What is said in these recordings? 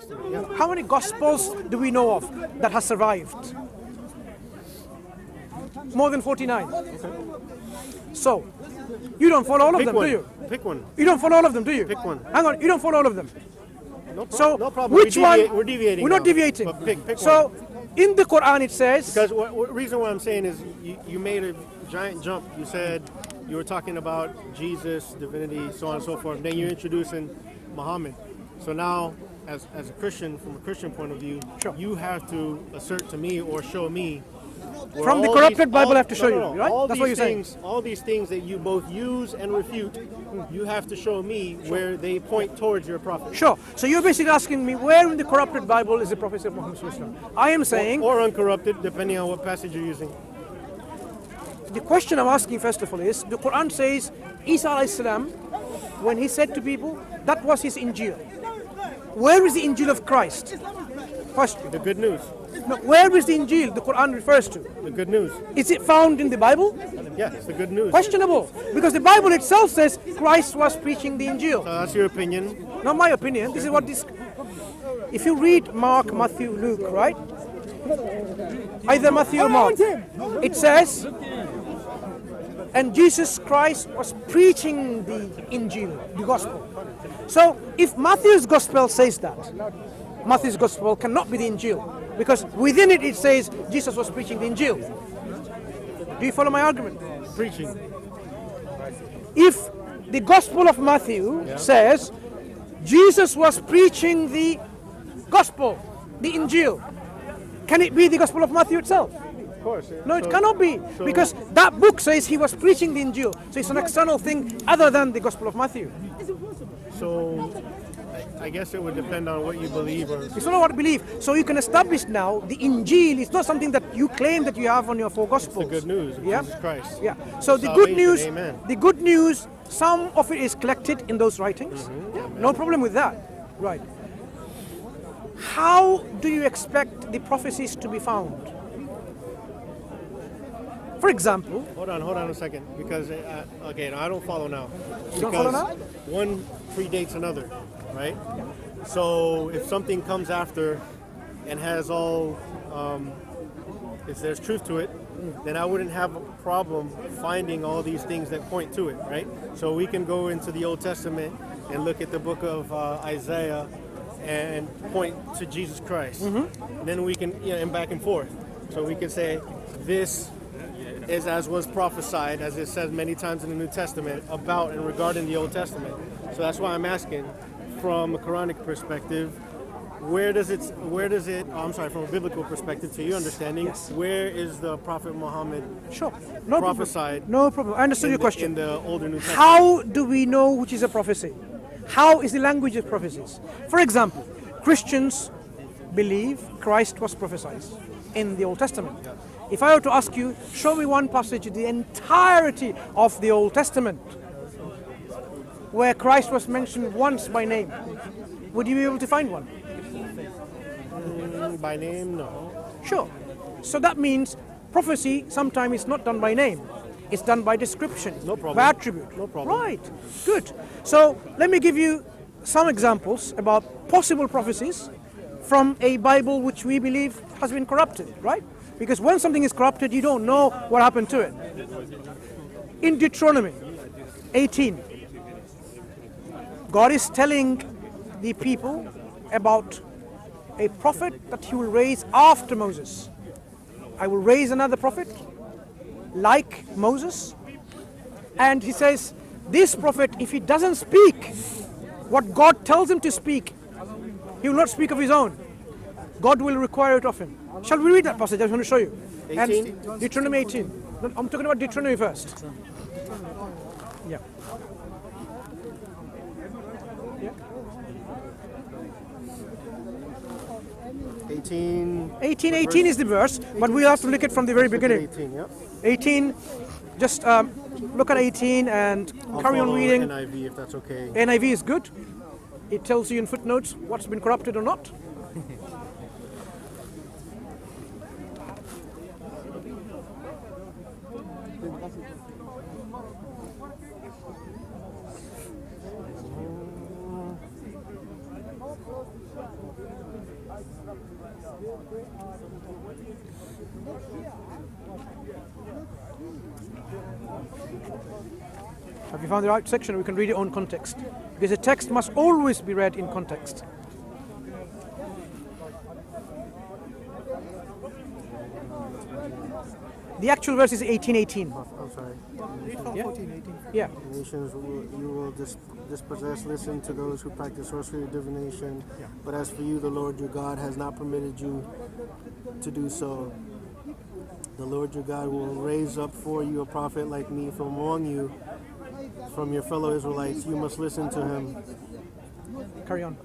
Testament, yeah. How many Gospels do we know of that has survived? More than 49. So, you don't follow all of them, do you? Pick one. You don't follow all of them, do you? Pick one. Hang on, you don't follow all of them. So, no problem. which We're deviating We're not now, deviating. but pick so, one. in the Quran it says... Because what reason why I'm saying is you made a giant jump. You said you were talking about Jesus, divinity, so on and so forth. Then you're introducing Muhammad. So now, as a Christian, from a Christian point of view, Sure. you have to assert to me or show me where From the all corrupted these- Bible all- I have to show no, you, no, no. right? All That's what these you're saying. things, all these things that you both use and refute, you have to show me where they point towards your prophet. Sure. So you're basically asking me where in the corrupted Bible is the prophecy of Muhammad Sallallahu Alaihi Wasallam? I am saying... Or uncorrupted, depending on what passage you're using. The question I'm asking first of all is, the Quran says Isa alayhi salam, when he said to people, that was his Injil. Where is the Injil of Christ? Question. The good news. No, where is the Injil the Quran refers to? The good news. Is it found in the Bible? Yeah, it's the good news. Questionable. Because the Bible itself says Christ was preaching the Injil. That's your opinion. Not my opinion. This is what this... If you read Mark, Matthew, Luke, right? Either Matthew or Mark. It says, and Jesus Christ was preaching the Injil, the Gospel. So if Matthew's Gospel says that, Matthew's Gospel cannot be the Injil. Because within it, it says Jesus was preaching the Injil. Do you follow my argument? Preaching. If the Gospel of Matthew says Jesus was preaching the Gospel, the Injil, can it be the Gospel of Matthew itself? Of course. No, it cannot be, because that book says he was preaching the Injil. So it's an external thing other than the Gospel of Matthew. So I guess it would depend on what you believe. Or It's not what I believe. So you can establish now the Injil is not something that you claim that you have on your four Gospels. the good news of Yeah? Jesus Christ. Yeah. So the good Salvation, news, amen. the good news, some of it is collected in those writings. Yeah, no problem with that. Right. How do you expect the prophecies to be found? For example, Hold on a second. Because, okay, no, I don't follow now. You don't follow now? One predates another, right? So if something comes after and has all, if there's truth to it, then I wouldn't have a problem finding all these things that point to it, right? So we can go into the Old Testament and look at the book of Isaiah and point to Jesus Christ. And then we can, and back and forth. So we can say, this is as was prophesied, as it says many times in the New Testament, about and regarding the Old Testament. So that's why I'm asking, from a Quranic perspective, where does it, from a biblical perspective, to your understanding, where is the Prophet Muhammad sure, no prophesied? problem. No problem. I understood your question. In the Older New Testament. How do we know which is a prophecy? How is the language of prophecies? For example, Christians believe Christ was prophesied in the Old Testament. If I were to ask you, show me one passage in the entirety of the Old Testament where Christ was mentioned once by name, would you be able to find one? By name, no. Sure. So that means prophecy sometimes is not done by name. It's done by description, No problem. by attribute. No problem. Right, good. So let me give you some examples about possible prophecies from a Bible which we believe has been corrupted, right? Because when something is corrupted, you don't know what happened to it. In Deuteronomy 18, God is telling the people about a prophet that he will raise after Moses. I will raise another prophet like Moses. And he says, this prophet, if he doesn't speak what God tells him to speak, he will not speak of his own. God will require it of him. Shall we read that passage? I just want to show you. 18? And Deuteronomy 18. No, I'm talking about Deuteronomy first. Yeah. 18 is the verse, but we have to look at from the very beginning. 18, yeah. 18, just look at 18 and carry on reading. NIV, if that's okay. NIV is good. It tells you in footnotes what's been corrupted or not. Have you found the right section? We can read it on context. Because a text must always be read in context. The actual verse is 18:18. I'm sorry. Yeah. 14:18. Yeah. Nations you will dispossess, listen to those who practice sorcery or divination. Yeah. But as for you, the Lord your God has not permitted you to do so. The Lord your God will raise up for you a prophet like me from among you, from your fellow Israelites. You must listen to him. Carry on.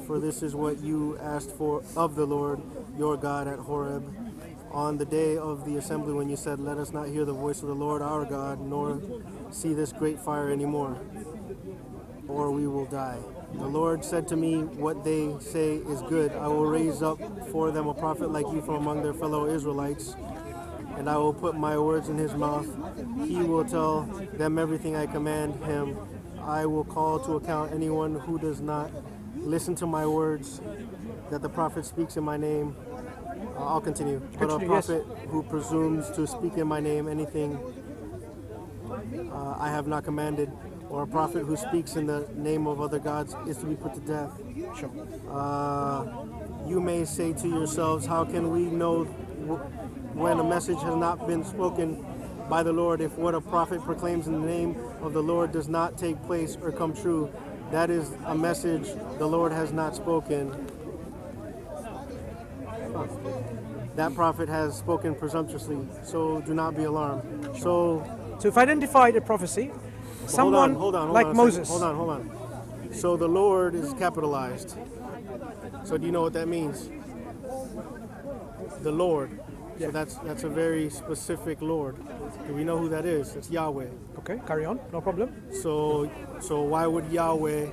For this is what you asked for of the Lord your God at Horeb, on the day of the assembly when you said, let us not hear the voice of the Lord our God, nor see this great fire anymore, or we will die. The Lord said to me, what they say is good. I will raise up for them a prophet like you from among their fellow Israelites, and I will put my words in his mouth. He will tell them everything I command him. I will call to account anyone who does not listen to my words that the prophet speaks in my name. I'll continue. But a prophet who presumes to speak in my name anything I have not commanded, or a prophet who speaks in the name of other gods is to be put to death. Sure. You may say to yourselves, how can we know when a message has not been spoken by the Lord, if what a prophet proclaims in the name of the Lord does not take place or come true? That is a message the Lord has not spoken. That prophet has spoken presumptuously, so do not be alarmed. So if identified a prophecy, someone hold on, like Moses. Hold on. So the Lord is capitalized. So do you know what that means? The Lord. Yeah. So that's a very specific Lord. Do we know who that is? It's Yahweh. Okay, carry on, no problem. So why would Yahweh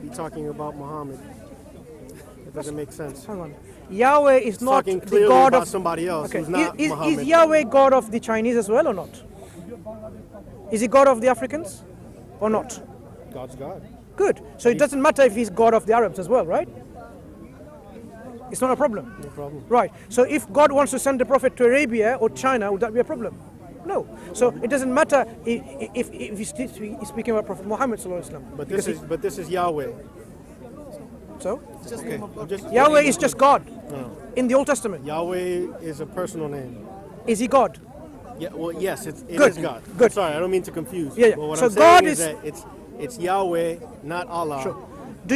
be talking about Muhammad? It doesn't make sense. Hang on. Yahweh is not Talking the clearly God about of somebody else Okay, who's not is Muhammad. Yahweh God of the Chinese as well or not? Is he God of the Africans or not? God's God. Good. So it doesn't matter if he's God of the Arabs as well, right? It's not a problem. No problem. Right. So if God wants to send a prophet to Arabia or China, would that be a problem? No. So it doesn't matter if he's speaking about Prophet Muhammad sallallahu alaihi wasallam. But this is Yahweh. So Okay. Yahweh is just God No. in the Old Testament. Yahweh is a personal name. Is he God? Yeah. Well, yes, it Good, is God. good. Sorry, I don't mean to confuse. Yeah, yeah. But what So I'm saying God is is- that it's Yahweh, not Allah. Sure. Do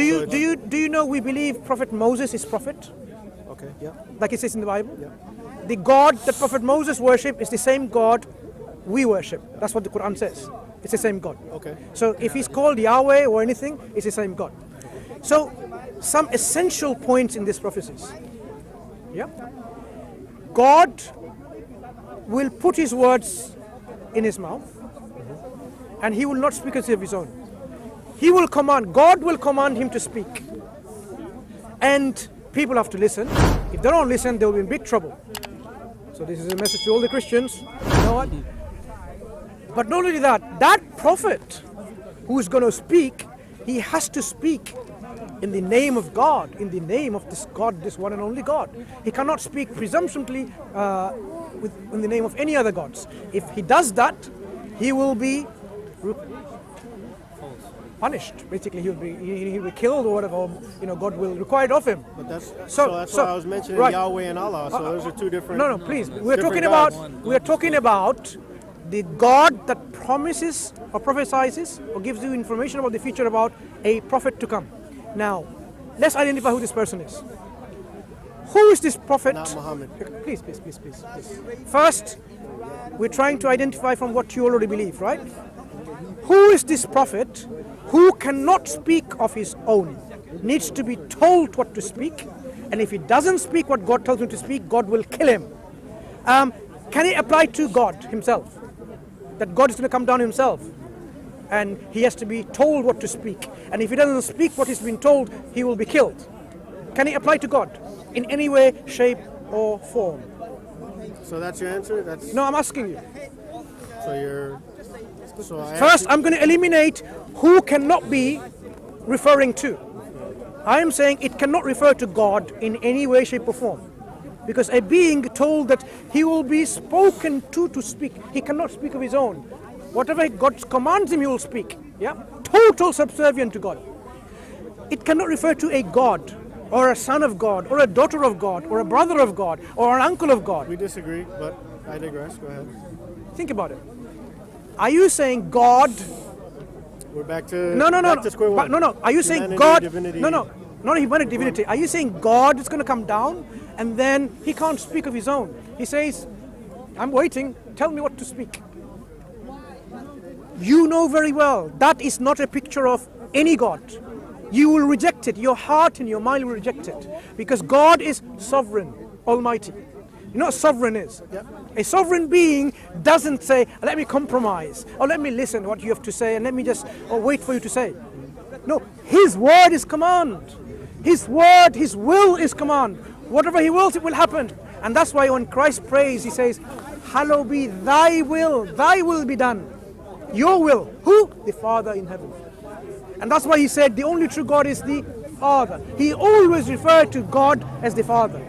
you know we believe Prophet Moses is prophet, Okay. Yeah. like it says in the Bible? Yeah. The God that Prophet Moses worshipped is the same God we worship. That's what the Quran says. It's the same God. Okay. So if he's called Yahweh or anything, it's the same God. So some essential points in these prophecies. Yeah. God will put his words in his mouth, and he will not speak as of his own. He will command, God will command him to speak. And people have to listen. If they don't listen, they will be in big trouble. So this is a message to all the Christians. You know what? But not only that, that prophet who is going to speak, he has to speak in the name of God, in the name of this God, this one and only God. He cannot speak presumptuously in the name of any other gods. If he does that, he will be punished. Basically, he'll be killed or whatever. God will require it of him. But that's So- that's so- why I was mentioning right. Yahweh and Allah. So those are two different. No, please. We're different talking gods. about the God that promises or prophesies or gives you information about the future about a prophet to come. Now, let's identify who this person is. Who is this prophet? Not Muhammad. Please. First, we're trying to identify from what you already believe, right? Who is this prophet who cannot speak of his own, needs to be told what to speak, and if he doesn't speak what God tells him to speak, God will kill him? Can it apply to God himself? That God is going to come down himself and he has to be told what to speak, and if he doesn't speak what he's been told, he will be killed. Can it apply to God in any way, shape or form? So that's your answer. That's No, I'm asking you. so you're. So I First, I'm going to eliminate who cannot be referring to. I am saying it cannot refer to God in any way, shape or form. Because a being told that he will be spoken to speak. He cannot speak of his own. Whatever God commands him, he will speak. Yeah, total subservient to God. It cannot refer to a God, or a son of God, or a daughter of God, or a brother of God, or an uncle of God. We disagree, but I digress. Go ahead. Think about it. Are you saying God? We're back to No. to square one. No. Are you saying Humanity, God? divinity. No. Not humanity, divinity. Are you saying God is going to come down and then he can't speak of his own? He says, I'm waiting, tell me what to speak. You know very well that is not a picture of any God. You will reject it. Your heart and your mind will reject it. Because God is sovereign, almighty. You know what sovereign is? Yeah. A sovereign being doesn't say, let me compromise, or let me listen to what you have to say, and let me just wait for you to say. No, his word is command. His word, his will is command. Whatever he wills, it will happen. And that's why when Christ prays, he says, hallowed be thy will be done. Your will. Who? The Father in heaven. And that's why he said the only true God is the Father. He always referred to God as the Father,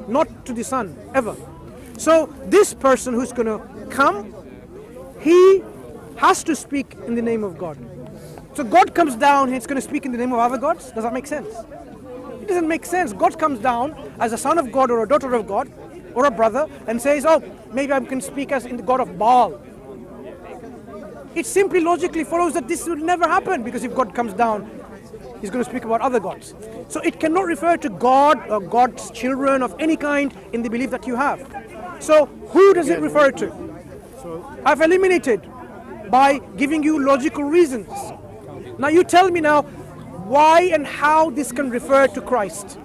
not to the Son, ever. So this person who's going to come, he has to speak in the name of God. So God comes down and he's going to speak in the name of other gods? Does that make sense? It doesn't make sense. God comes down as a son of God or a daughter of God or a brother and says, oh, maybe I can speak as in the God of Baal. It simply logically follows that this will never happen, because if God comes down, he's going to speak about other gods. So it cannot refer to God or God's children of any kind in the belief that you have. So who does it refer to? I've eliminated by giving you logical reasons. Now you tell me now why and how this can refer to Christ.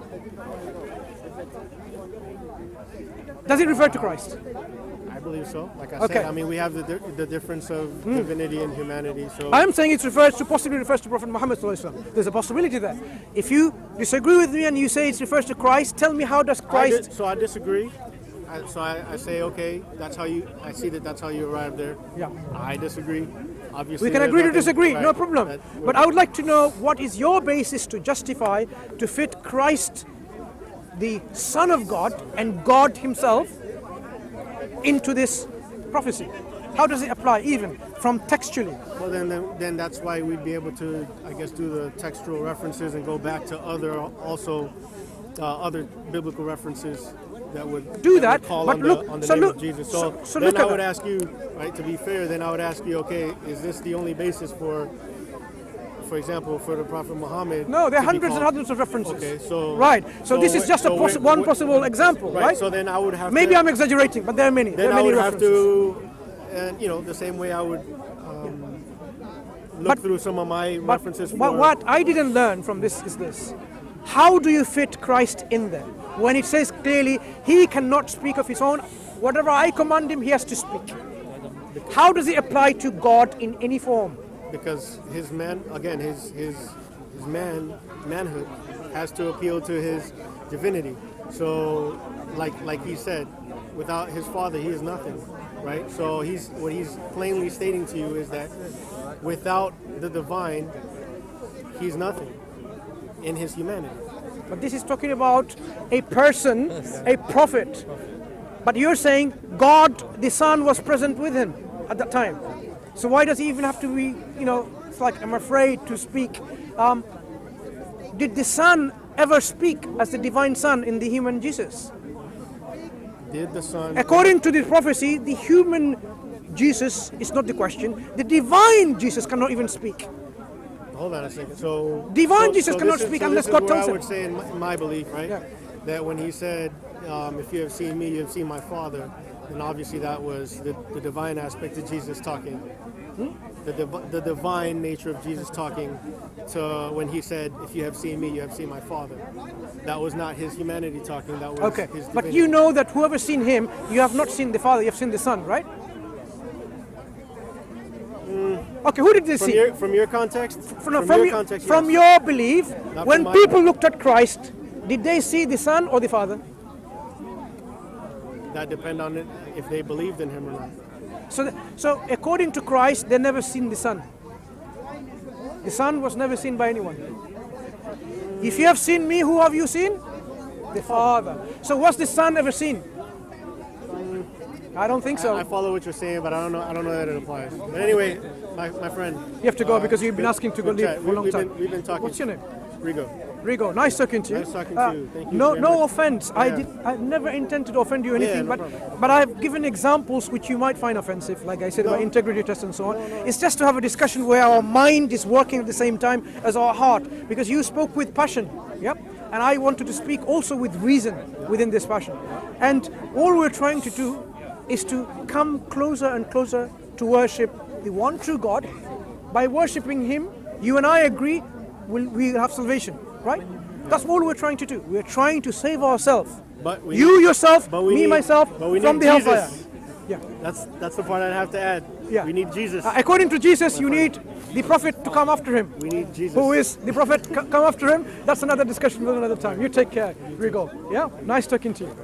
Does it refer to Christ? I believe so. Like I Okay. said, I mean, we have the difference of divinity and humanity. So I'm saying it possibly refers to Prophet Muhammad sallallahu alaihi wasallam. There's a possibility there. If you disagree with me and you say it refers to Christ, tell me how does Christ... I disagree. I say, okay, that's how you. I see that's how you arrived there. Yeah. I disagree. Obviously, We can there's agree to nothing- disagree, right, no problem. But I would like to know what is your basis to justify, to fit Christ, the Son of God and God himself, into this prophecy. How does it apply even from textually? Well, then that's why we'd be able to, I guess, do the textual references and go back to other biblical references that would Do that, call but on look, the so name look, of Jesus. so Then look I at would that. ask you, right? To be fair, then I would ask you, okay, is this the only basis for example, for the Prophet Muhammad? No, there are to be hundreds and called- hundreds of references. Okay, so Right. So this is just one possible example, right? So then I would have Maybe to, I'm exaggerating, but there are many. then There are I many would have references. to, and the same way I would look through some of my references. But what I didn't learn from this is this. How do you fit Christ in there? When it says clearly, he cannot speak of his own, whatever I command him, he has to speak. How does it apply to God in any form? Because his manhood has to appeal to his divinity. So, like he said, without his Father, he is nothing, right? So what he's plainly stating to you is that without the divine, he's nothing in his humanity. But this is talking about a person, a prophet. But you're saying God, the Son, was present with him at that time. So why does he even have to be, it's like, I'm afraid to speak. Did the Son ever speak as the divine Son in the human Jesus? Did the Son? According to the prophecy, the human Jesus is not the question. The divine Jesus cannot even speak. Hold on a second. So Divine Jesus cannot this speak so unless this is God what tells I him. would say in my belief, right? Yeah. That when he said, "If you have seen me, you have seen my Father," then obviously that was the divine aspect of Jesus talking. The divine nature of Jesus talking to when he said, "If you have seen me, you have seen my Father." That was not his humanity talking. That was Okay, his but divinity. you know that whoever's seen him, you have not seen the Father, you have seen the Son, right? Okay, who did they see? From your context? From your belief, Not when from people looked at Christ, did they see the Son or the Father? That depend on it if they believed in him or not. So according to Christ, they never seen the Son. The Son was never seen by anyone. If you have seen me, who have you seen? The Father. So what's the Son ever seen? I don't think so. I follow what you're saying, but I don't know that it applies. But anyway, my friend. You have to go because you've been asking to go leave for a long time. We've been talking. What's your name? Rigo, nice talking to you. Nice talking to you. Thank you. No offense. Yeah. I never intended to offend you or anything, but I've given examples which you might find offensive, like I said about integrity test and so on. It's just to have a discussion where our mind is working at the same time as our heart, because you spoke with passion, yep. And I wanted to speak also with reason within this passion. And all we're trying to do is to come closer and closer to worship the one true God. By worshipping Him, you and I agree, we have salvation, right? That's all we're trying to do. We're trying to save ourselves. You yourself, me myself, from the hellfire. Yeah. That's the part I have to add. Yeah. We need Jesus. According to Jesus, you need the prophet to come after him. We need Jesus. Who is the prophet come after him? That's another discussion for another time. You take care. Rigo. Yeah? Nice talking to you.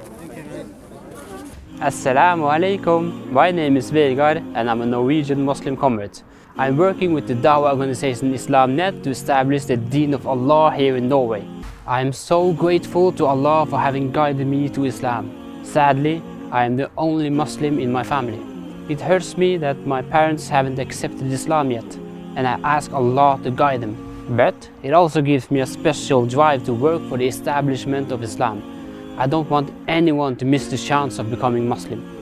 Assalamu alaikum. My name is Vegard and I'm a Norwegian Muslim convert. I'm working with the Dawah organization Islamnet to establish the Deen of Allah here in Norway. I am so grateful to Allah for having guided me to Islam. Sadly, I am the only Muslim in my family. It hurts me that my parents haven't accepted Islam yet, and I ask Allah to guide them. But it also gives me a special drive to work for the establishment of Islam. I don't want anyone to miss the chance of becoming Muslim.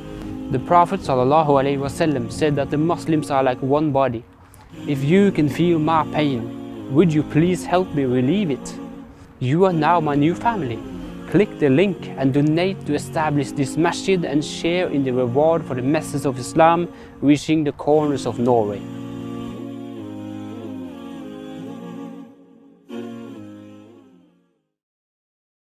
The Prophet ﷺ said that the Muslims are like one body. If you can feel my pain, would you please help me relieve it? You are now my new family. Click the link and donate to establish this masjid and share in the reward for the message of Islam reaching the corners of Norway.